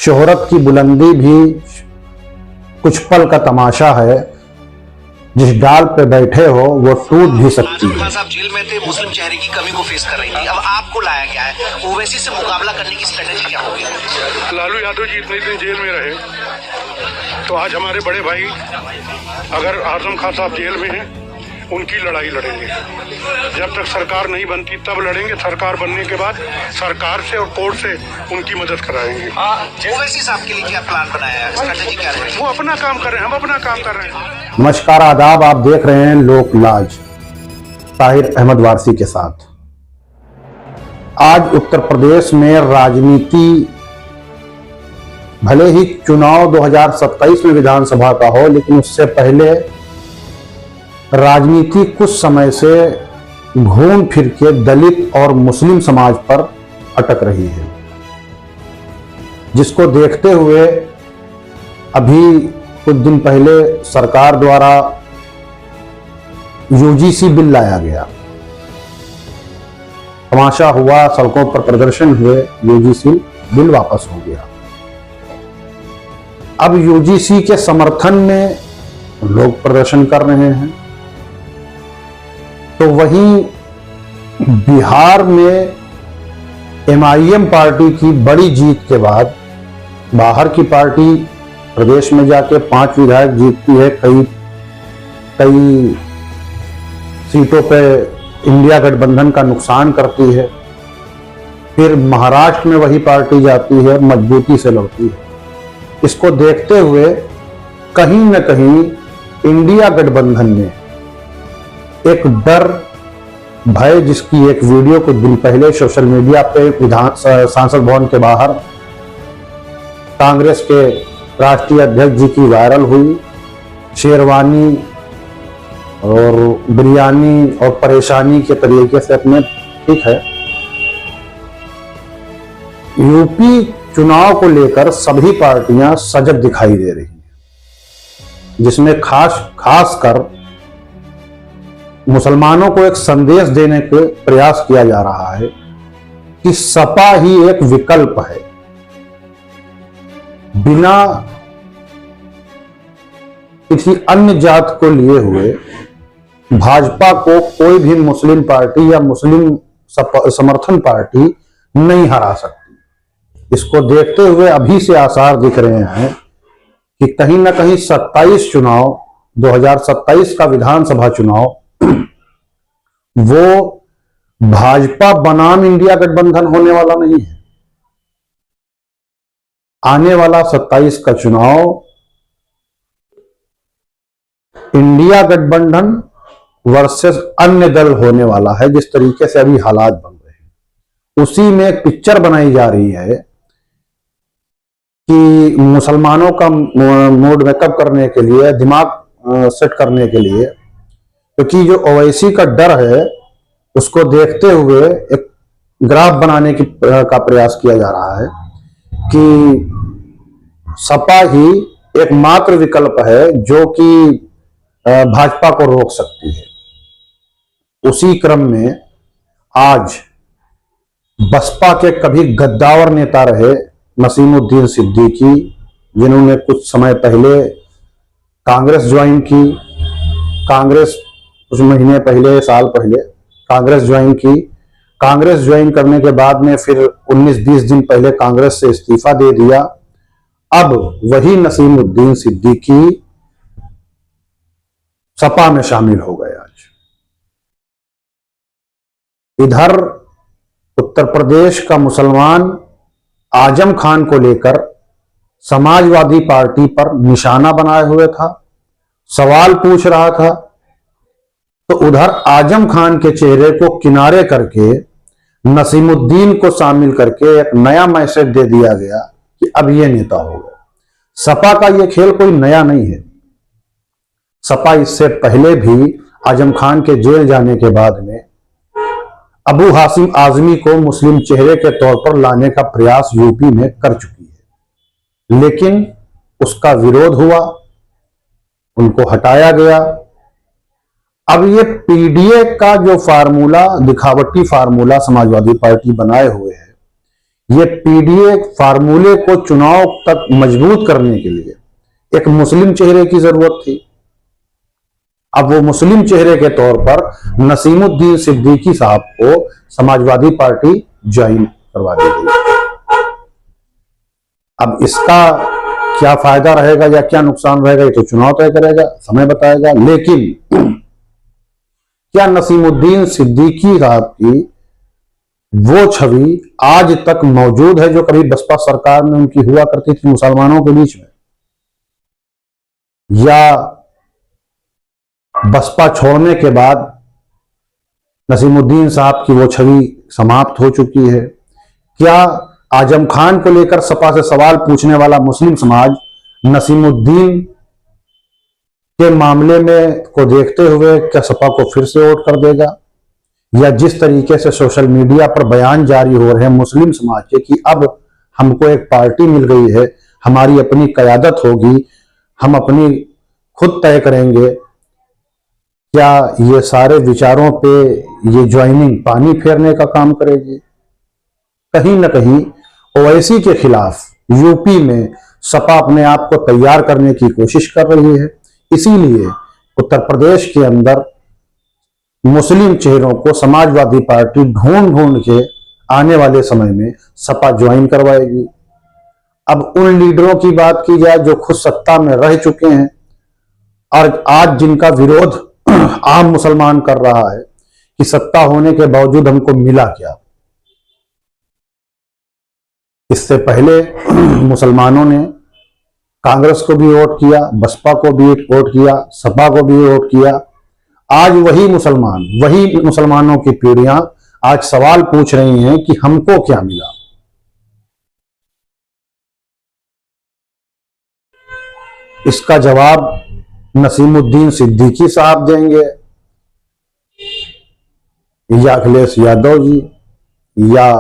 शोहरत की बुलंदी भी कुछ पल का तमाशा है, जिस डाल पे बैठे हो वो टूट भी सकती है। खान साहब जेल में थे, मुस्लिम चेहरे की कमी को फेस कर रही थी, अब आपको लाया गया है, ओवैसी से मुकाबला करने की स्ट्रेटेजी क्या होगी? लालू यादव जी इतने दिन जेल में रहे तो आज हमारे बड़े भाई अगर आजम खान साहब जेल में हैं, उनकी लड़ाई लड़ेंगे। जब तक सरकार नहीं बनती तब लड़ेंगे, सरकार बनने के बाद सरकार से और कोर्ट से उनकी मदद कराएंगे। ओवैसी साहब के लिए क्या प्लान बनाया है, स्ट्रेटेजी क्या रहेगी? वो अपना काम कर रहे हैं, हम अपना काम कर रहे हैं। नमस्कार, आदाब। आप देख रहे हैं लोक लाज ताहिर अहमद वारसी के साथ। आज उत्तर प्रदेश में राजनीति भले ही चुनाव 2027 में विधानसभा का हो, लेकिन उससे पहले राजनीति कुछ समय से घूम फिर के दलित और मुस्लिम समाज पर अटक रही है, जिसको देखते हुए अभी कुछ दिन पहले सरकार द्वारा यूजीसी बिल लाया गया। तमाशा हुआ, सड़कों पर प्रदर्शन हुए, यूजीसी बिल वापस हो गया। अब यूजीसी के समर्थन में लोग प्रदर्शन कर रहे हैं, तो वहीं बिहार में एमआईएम पार्टी की बड़ी जीत के बाद बाहर की पार्टी प्रदेश में जाके 5 विधायक जीतती है, कई सीटों पे इंडिया गठबंधन का नुकसान करती है, फिर महाराष्ट्र में वही पार्टी जाती है, मजबूती से लड़ती है। इसको देखते हुए कहीं न कहीं इंडिया गठबंधन में एक डर, भय, जिसकी एक वीडियो कुछ दिन पहले सोशल मीडिया पे सांसद भवन के बाहर कांग्रेस के राष्ट्रीय अध्यक्ष जी की वायरल हुई। शेरवानी और बिरयानी और परेशानी के तरीके से अपने, ठीक है, यूपी चुनाव को लेकर सभी पार्टियां सजग दिखाई दे रही हैं, जिसमें खासकर मुसलमानों को एक संदेश देने के प्रयास किया जा रहा है कि सपा ही एक विकल्प है। बिना किसी अन्य जात को लिए हुए भाजपा को कोई भी मुस्लिम पार्टी या मुस्लिम समर्थन पार्टी नहीं हरा सकती। इसको देखते हुए अभी से आसार दिख रहे हैं कि कहीं ना कहीं 2027 का विधानसभा चुनाव वो भाजपा बनाम इंडिया गठबंधन होने वाला नहीं है। आने वाला 27 का चुनाव इंडिया गठबंधन वर्सेस अन्य दल होने वाला है। जिस तरीके से अभी हालात बन रहे हैं, उसी में एक पिक्चर बनाई जा रही है कि मुसलमानों का मूड मेकअप करने के लिए, दिमाग सेट करने के लिए, क्योंकि जो ओवैसी का डर है उसको देखते हुए एक ग्राफ बनाने का प्रयास किया जा रहा है कि सपा ही एकमात्र विकल्प है जो कि भाजपा को रोक सकती है। उसी क्रम में आज बसपा के कभी गद्दावर नेता रहे नसीमुद्दीन सिद्दीकी, जिन्होंने कुछ समय पहले कांग्रेस ज्वाइन की, कुछ महीने पहले, साल पहले कांग्रेस ज्वाइन की। कांग्रेस ज्वाइन करने के बाद में फिर 19-20 दिन पहले कांग्रेस से इस्तीफा दे दिया। अब वही नसीमुद्दीन सिद्दीकी सपा में शामिल हो गए। आज इधर उत्तर प्रदेश का मुसलमान आजम खान को लेकर समाजवादी पार्टी पर निशाना बनाए हुए था, सवाल पूछ रहा था, तो उधर आजम खान के चेहरे को किनारे करके नसीमुद्दीन को शामिल करके एक नया मैसेज दे दिया गया कि अब ये नेता हो गया। सपा का ये खेल कोई नया नहीं है। सपा इससे पहले भी आजम खान के जेल जाने के बाद में अबू हाशिम आजमी को मुस्लिम चेहरे के तौर पर लाने का प्रयास यूपी में कर चुकी है, लेकिन उसका विरोध हुआ, उनको हटाया गया। अब ये पीडीए का जो फार्मूला, दिखावटी फार्मूला समाजवादी पार्टी बनाए हुए है ये पीडीए फार्मूले को चुनाव तक मजबूत करने के लिए एक मुस्लिम चेहरे की जरूरत थी। अब वो मुस्लिम चेहरे के तौर पर नसीमुद्दीन सिद्दीकी साहब को समाजवादी पार्टी ज्वाइन करवा दी गई। अब इसका क्या फायदा रहेगा या क्या नुकसान रहेगा ये तो चुनाव तय करेगा, समय बताएगा। लेकिन क्या नसीमुद्दीन सिद्दीकी साहब की वो छवि आज तक मौजूद है जो कभी बसपा सरकार में उनकी हुआ करती थी मुसलमानों के बीच में, या बसपा छोड़ने के बाद नसीमुद्दीन साहब की वो छवि समाप्त हो चुकी है? क्या आजम खान को लेकर सपा से सवाल पूछने वाला मुस्लिम समाज नसीमुद्दीन के मामले में को देखते हुए क्या सपा को फिर से वोट कर देगा? या जिस तरीके से सोशल मीडिया पर बयान जारी हो रहे हैं मुस्लिम समाज के कि अब हमको एक पार्टी मिल गई है, हमारी अपनी क़यादत होगी, हम अपनी खुद तय करेंगे, क्या ये सारे विचारों पे ये ज्वाइनिंग पानी फेरने का काम करेगी? कहीं ना कहीं ओवैसी के खिलाफ यूपी में सपा अपने आप को तैयार करने की कोशिश कर रही है। इसीलिए उत्तर प्रदेश के अंदर मुस्लिम चेहरों को समाजवादी पार्टी ढूंढ ढूंढ के आने वाले समय में सपा ज्वाइन करवाएगी। अब उन लीडरों की बात की जाए जो खुद सत्ता में रह चुके हैं और आज जिनका विरोध आम मुसलमान कर रहा है कि सत्ता होने के बावजूद हमको मिला क्या। इससे पहले मुसलमानों ने कांग्रेस को भी वोट किया, बसपा को भी वोट किया, सपा को भी वोट किया। आज वही मुसलमानों की पीढ़ियां आज सवाल पूछ रही हैं कि हमको क्या मिला। इसका जवाब नसीमुद्दीन सिद्दीकी साहब देंगे या अखिलेश यादव जी या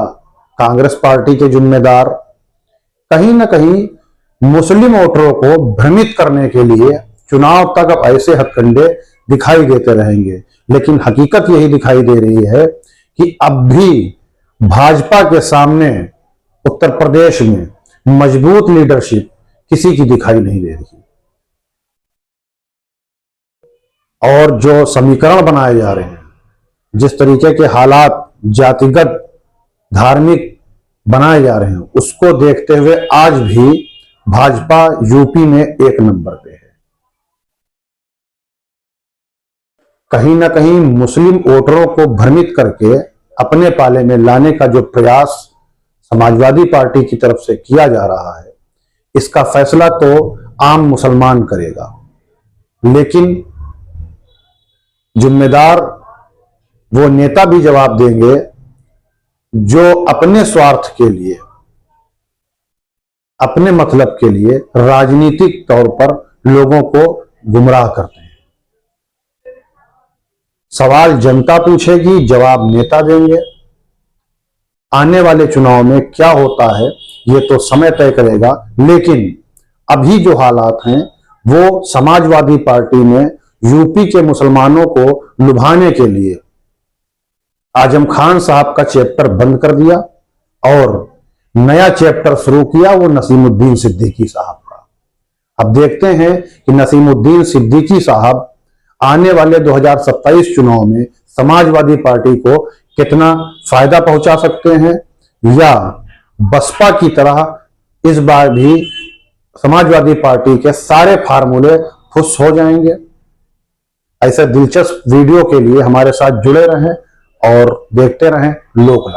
कांग्रेस पार्टी के जिम्मेदार। कहीं ना कहीं मुस्लिम वोटरों को भ्रमित करने के लिए चुनाव तक अब ऐसे हथकंडे दिखाई देते रहेंगे, लेकिन हकीकत यही दिखाई दे रही है कि अब भी भाजपा के सामने उत्तर प्रदेश में मजबूत लीडरशिप किसी की दिखाई नहीं दे रही। और जो समीकरण बनाए जा रहे हैं, जिस तरीके के हालात जातिगत धार्मिक बनाए जा रहे हैं, उसको देखते हुए आज भी भाजपा यूपी में एक नंबर पे है। कहीं ना कहीं मुस्लिम वोटरों को भ्रमित करके अपने पाले में लाने का जो प्रयास समाजवादी पार्टी की तरफ से किया जा रहा है, इसका फैसला तो आम मुसलमान करेगा, लेकिन जिम्मेदार वो नेता भी जवाब देंगे जो अपने स्वार्थ के लिए, अपने मतलब के लिए राजनीतिक तौर पर लोगों को गुमराह करते हैं। सवाल जनता पूछेगी, जवाब नेता देंगे। आने वाले चुनाव में क्या होता है ये तो समय तय करेगा, लेकिन अभी जो हालात हैं वो समाजवादी पार्टी ने यूपी के मुसलमानों को लुभाने के लिए आजम खान साहब का चैप्टर बंद कर दिया और नया चैप्टर शुरू किया, वो नसीमुद्दीन सिद्दीकी साहब का। अब देखते हैं कि नसीमुद्दीन सिद्दीकी साहब आने वाले 2027 चुनाव में समाजवादी पार्टी को कितना फायदा पहुंचा सकते हैं, या बसपा की तरह इस बार भी समाजवादी पार्टी के सारे फार्मूले फुस हो जाएंगे। ऐसे दिलचस्प वीडियो के लिए हमारे साथ जुड़े रहें और देखते रहें लोकलाइव।